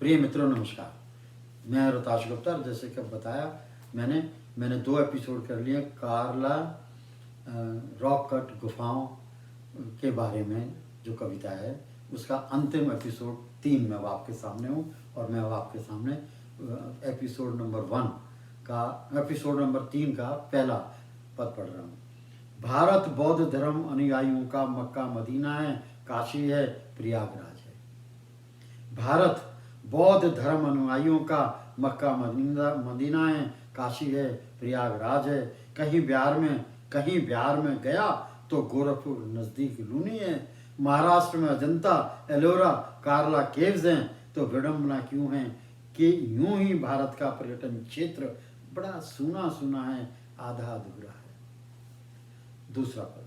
प्रिय मित्रों नमस्कार। मैं रोहताश गुप्ता। जैसे कि बताया मैंने 2 एपिसोड कर लिए कार्ला रॉक कट गुफाओं के बारे में। जो कविता है उसका अंतिम एपिसोड 3 में अब आपके सामने हूँ और मैं अब आपके सामने एपिसोड नंबर 3 का पहला पद पढ़ रहा हूँ। भारत बौद्ध धर्म अनुयायियों का मक्का मदीना है, काशी है, प्रयागराज है। भारत बौद्ध धर्म अनुयायियों का मक्का मदीना है, काशी है, प्रयागराज है। कहीं बिहार में गया तो गोरखपुर नज़दीक लूनी है। महाराष्ट्र में अजंता एलोरा कार्ला केव्स हैं। तो विडम्बना क्यों है कि यूं ही भारत का पर्यटन क्षेत्र बड़ा सूना सूना है, आधा अधूरा है। दूसरा पद,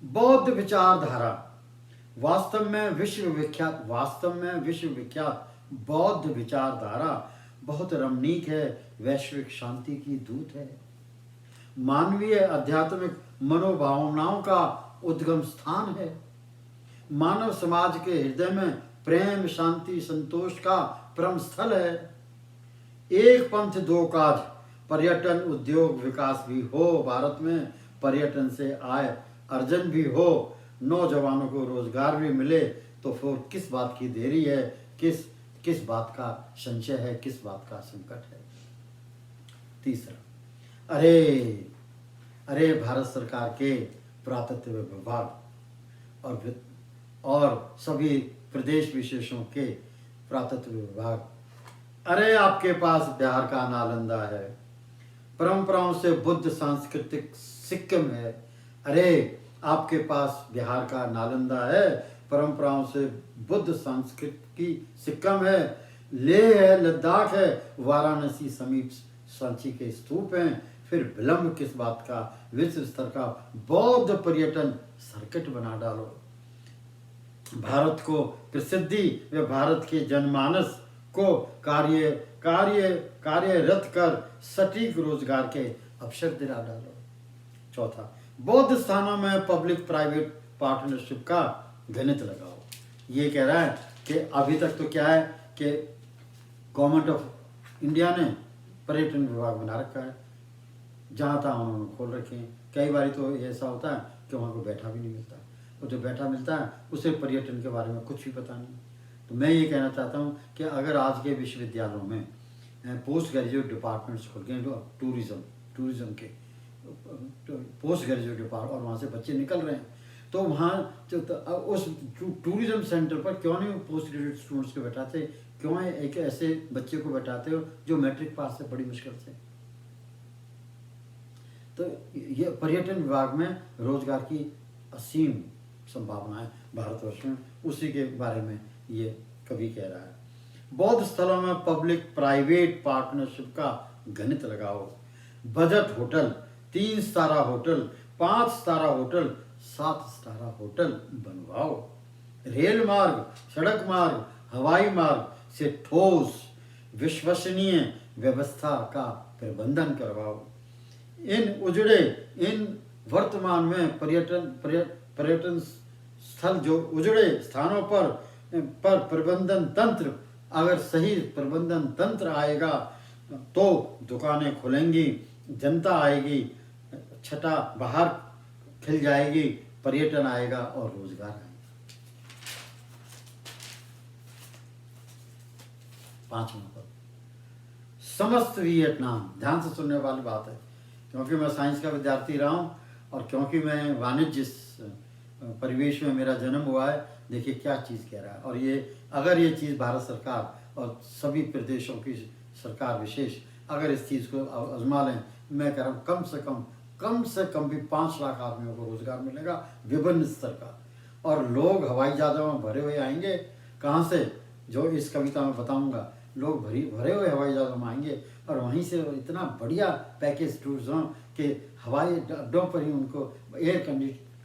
बौद्ध विचारधारा वास्तव में विश्व विख्यात बौद्ध विचारधारा बहुत रमणीक है, वैश्विक शांति की दूत है, मानवीय आध्यात्मिक मनोभावनाओं का उद्गम स्थान है, मानव समाज के हृदय में प्रेम शांति संतोष का परम स्थल है। एक पंथ दो काज, पर्यटन उद्योग विकास भी हो, भारत में पर्यटन से आय अर्जन भी हो, नौजवानों को रोजगार भी मिले, तो फिर किस बात की देरी है, किस बात का संशय है, किस बात का संकट है। तीसरा, अरे भारत सरकार के पुरातत्व विभाग और सभी प्रदेश विशेषों के पुरातत्व विभाग, अरे आपके पास बिहार का नालंदा है, परंपराओं से बुद्ध सांस्कृतिक सिक्किम है। अरे आपके पास बिहार का नालंदा है, परंपराओं से बुद्ध संस्कृति की सिक्किम है, लेह है, लद्दाख है, वाराणसी समीप सांची के स्तूप हैं। फिर विलंब किस बात का, विश्व स्तर का बौद्ध पर्यटन सर्किट बना डालो। भारत को प्रसिद्धि व भारत के जनमानस को कार्यरत कर सटीक रोजगार के अवसर दिला डालो। चौथा, बौद्ध स्थानों में पब्लिक प्राइवेट पार्टनरशिप का गणित लगाओ। ये कह रहा है कि अभी तक तो क्या है कि गवर्नमेंट ऑफ इंडिया ने पर्यटन विभाग बना रखा है, जहाँ तहाँ उन्होंने खोल रखे हैं। कई बार तो ऐसा होता है कि वहाँ को बैठा भी नहीं मिलता, और जो बैठा मिलता है उसे पर्यटन के बारे में कुछ भी पता नहीं। तो मैं ये कहना चाहता हूँ कि अगर आज के विश्वविद्यालयों में पोस्ट ग्रेजुएट डिपार्टमेंट्स खुल गए, टूरिज्म के पोस्ट ग्रेजुएट डिपार्टमेंट, और वहाँ से बच्चे निकल रहे हैं, तो वहाँ उस टूरिज्म सेंटर पर क्यों नहीं पोस्ट ग्रेजुएट स्टूडेंट्स को बैठाते, क्यों एक ऐसे बच्चे को बैठाते हो जो मैट्रिक पास है बड़ी मुश्किल से। तो ये पर्यटन विभाग में रोजगार की असीम संभावना है भारतवर्ष में, उसी के बारे में ये कवि कह रहा है। बौद्ध स्थलों में पब्लिक प्राइवेट पार्टनरशिप का गणित लगाओ। बजट होटल, 3 सितारा होटल, 5 सितारा होटल, 7 सितारा होटल बनवाओ। रेल मार्ग, सड़क मार्ग, हवाई मार्ग से ठोस विश्वसनीय व्यवस्था का प्रबंधन करवाओ। इन वर्तमान में पर्यटन स्थल जो उजड़े स्थानों पर प्रबंधन तंत्र, अगर सही प्रबंधन तंत्र आएगा तो दुकानें खुलेंगी, जनता आएगी, छटा बाहर खिल जाएगी, पर्यटन आएगा और रोजगार आएगा। 5वां पद, समस्त वियतनाम। ध्यान से सुनने वाली बात है, क्योंकि मैं साइंस का विद्यार्थी रहा हूँ और क्योंकि मैं वाणिज्य परिवेश में मेरा जन्म हुआ है। देखिए क्या चीज़ कह रहा है, और ये अगर ये चीज़ भारत सरकार और सभी प्रदेशों की सरकार विशेष अगर इस चीज़ को आजमा लें, मैं कह रहा हूँ कम से कम भी 5 लाख आदमियों को रोजगार मिलेगा विभिन्न स्तर का, और लोग हवाई जहाज़ों में भरे हुए आएंगे। कहाँ से, जो इस कविता में बताऊंगा, लोग भरे हुए हवाई जहाज़ों में आएंगे, और वहीं से इतना बढ़िया पैकेज टूर्स हों कि हवाई अड्डों पर ही उनको एयर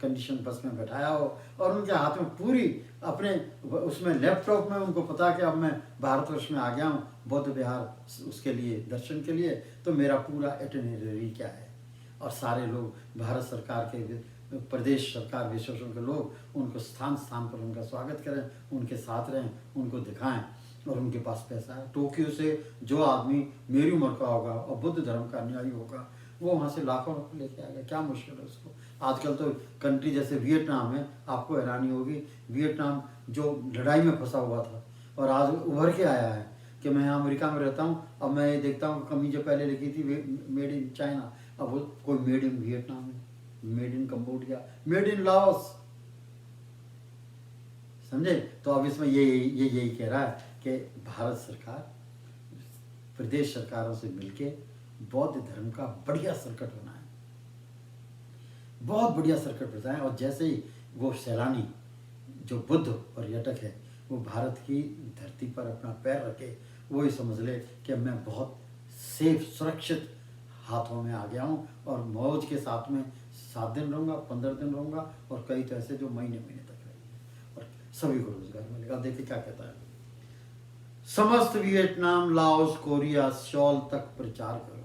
कंडीशन बस में बैठाया हो, और उनके हाथ में पूरी अपने उसमें लैपटॉप में उनको पता कि अब मैं भारतवर्ष में आ गया हूँ बौद्ध विहार उसके लिए, दर्शन के लिए, तो मेरा पूरा इटिनरी क्या है। और सारे लोग भारत सरकार के प्रदेश सरकार विशेषों के लोग उनको स्थान पर उनका स्वागत करें, उनके साथ रहें, उनको दिखाएं और उनके पास पैसा है। टोक्यो से जो आदमी मेरी उम्र का होगा और बुद्ध धर्म का अनुयायी होगा, वो वहाँ से लाखों रुपये लेके आएगा। क्या मुश्किल है उसको। आजकल तो कंट्री जैसे वियतनाम है, आपको हैरानी होगी, वियतनाम जो लड़ाई में फंसा हुआ था और आज उभर के आया है कि मैं यहाँ अमेरिका में रहता हूँ, अब मैं ये देखता हूँ कमी जो पहले लिखी थी मेड इन चाइना, अब वो कोई मेड इन वियतनाम है, made in Cambodia, made in Laos. समझे। तो अब इसमें ये यही कह रहा है कि भारत सरकार प्रदेश सरकारों से मिलके बौद्ध धर्म का बढ़िया सर्किट बनाए, बहुत बढ़िया सर्किट बनाए। और जैसे ही वो सैलानी जो बुद्ध पर्यटक है वो भारत की धरती पर अपना पैर रखे, वो ही समझ ले कि मैं बहुत सेफ सुरक्षित हाथों में आ गया हूँ और मौज के साथ में 7 दिन रहूँगा, 15 दिन रहूँगा, और कई तो ऐसे जो महीने महीने तक रहेंगे और सभी को रोजगार मिलेगा। देखिए क्या कहता है, समस्त वियतनाम, लाओस, कोरिया, सियोल तक प्रचार करो।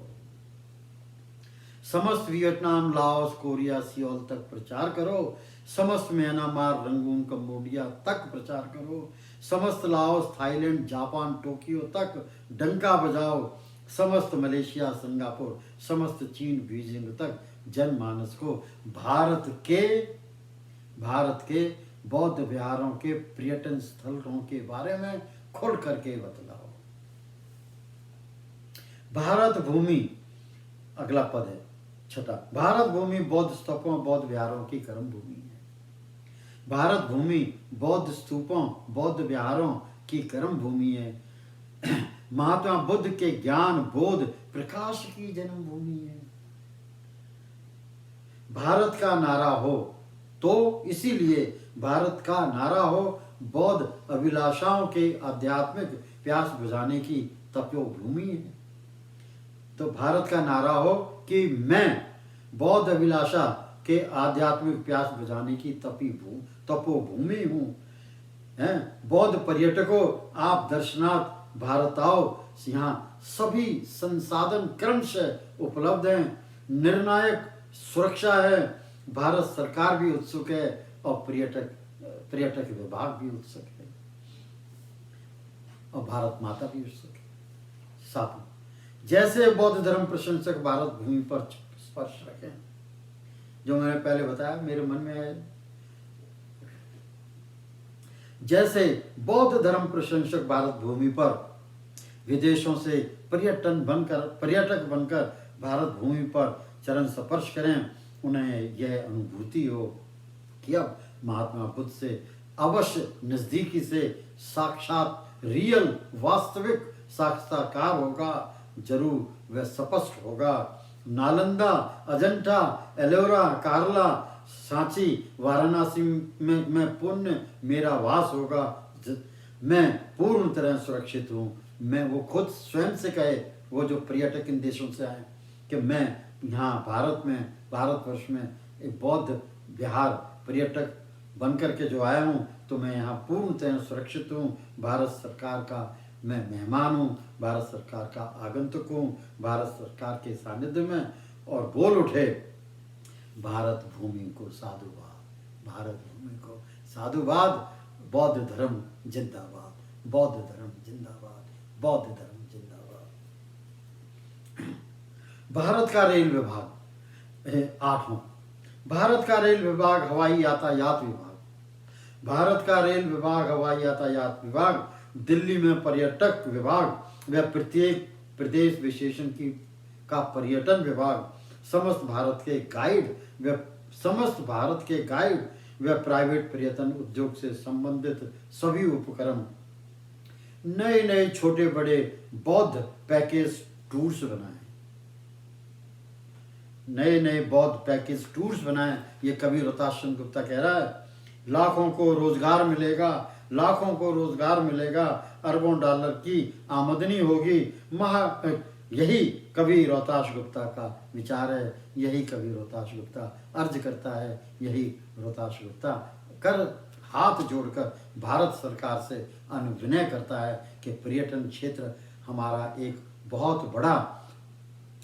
समस्त वियतनाम, लाओस, कोरिया, सियोल तक प्रचार करो। समस्त म्यांमार, रंगून, कंबोडिया तक प्रचार करो। समस्त लाओस, थाईलैंड, जापान, टोक्यो तक डंका बजाओ। समस्त मलेशिया, सिंगापुर, समस्त चीन, बीजिंग तक जनमानस को भारत के बौद्ध विहारों के पर्यटन स्थलों के बारे में खुल करके बतलाओ। भारत भूमि, अगला पद है छठा, भारत भूमि बौद्ध स्तूपों, बौद्ध विहारों की कर्म भूमि है। भारत भूमि बौद्ध स्तूपों, बौद्ध विहारों की कर्म भूमि है। महात्मा बुद्ध के ज्ञान, बोध, प्रकाश की जन्मभूमि है। भारत का नारा हो तो इसीलिए भारत का नारा हो बौद्ध अभिलाषाओं के आध्यात्मिक प्यास बुझाने की तपोभूमि है। तो भारत का नारा हो कि मैं बौद्ध अभिलाषा के आध्यात्मिक प्यास बुझाने की तपोभूमि हूँ। बौद्ध पर्यटकों, आप दर्शनार्थ भारत आओ, यहाँ सभी संसाधन क्रमशः उपलब्ध हैं, निर्णायक सुरक्षा है, भारत सरकार भी उत्सुक है और पर्यटक विभाग भी उत्सुक है और भारत माता भी उत्सुक है। साथ में जैसे बौद्ध धर्म प्रशंसक भारत भूमि पर स्पर्श रखें, जो मैंने पहले बताया मेरे मन में है, जैसे बौद्ध धर्म प्रशंसक भारत भूमि पर विदेशों से पर्यटक बनकर भारत भूमि पर चरण स्पर्श करें, उन्हें यह अनुभूति हो कि अब महात्मा बुद्ध से अवश्य नजदीकी से साक्षात रियल वास्तविक साक्षात्कार होगा, जरूर वह स्पष्ट होगा। नालंदा, अजंता, एलोरा, कारला, सांची, वाराणसी में पुण्य मेरा वास होगा। मैं पूर्ण तरह सुरक्षित हूँ। मैं वो खुद स्वयं से कहे, वो जो पर्यटक इन देशों से आए, कि मैं यहाँ भारतवर्ष में एक बौद्ध विहार पर्यटक बनकर के जो आया हूँ, तो मैं यहाँ पूर्णतः सुरक्षित हूँ। भारत सरकार का मैं मेहमान हूँ, भारत सरकार का आगंतुक हूँ, भारत सरकार के सानिध्य में। और बोल उठे, भारत भूमि को साधुवाद, भारत भूमि को साधुवाद, बौद्ध धर्म जिंदाबाद, बौद्ध धर्म जिंदाबाद, बौद्ध धर्म जिंदाबाद। भारत का रेल विभाग, 8वां, भारत का रेल विभाग, हवाई यातायात विभाग। भारत का रेल विभाग, हवाई यातायात विभाग, दिल्ली में पर्यटक विभाग व प्रत्येक प्रदेश विशेषण का पर्यटन विभाग, समस्त भारत के गाइड व प्राइवेट पर्यटन उद्योग से संबंधित सभी उपक्रम, नए नए छोटे बड़े बौद्ध पैकेज टूर्स बनाए, नए नए बौद्ध पैकेज टूर्स बनाए। ये कवि रोताशन गुप्ता कह रहा है। लाखों को रोजगार मिलेगा, लाखों को रोजगार मिलेगा, अरबों डॉलर की आमदनी होगी। यही कवि रोहताश गुप्ता का विचार है, यही कवि रोहताश गुप्ता अर्ज करता है, यही रोहताश गुप्ता कर हाथ जोड़कर भारत सरकार से अनुविनय करता है कि पर्यटन क्षेत्र हमारा एक बहुत बड़ा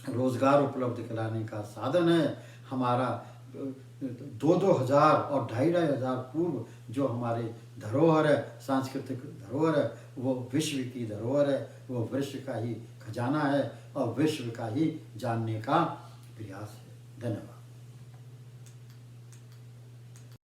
रोजगार उपलब्ध कराने का साधन है। हमारा 2-2 हजार और 2,500 पूर्व जो हमारे धरोहर है, सांस्कृतिक धरोहर है, वो विश्व की धरोहर है, वो विश्व का ही खजाना है और विश्व का ही जानने का प्रयास है। धन्यवाद।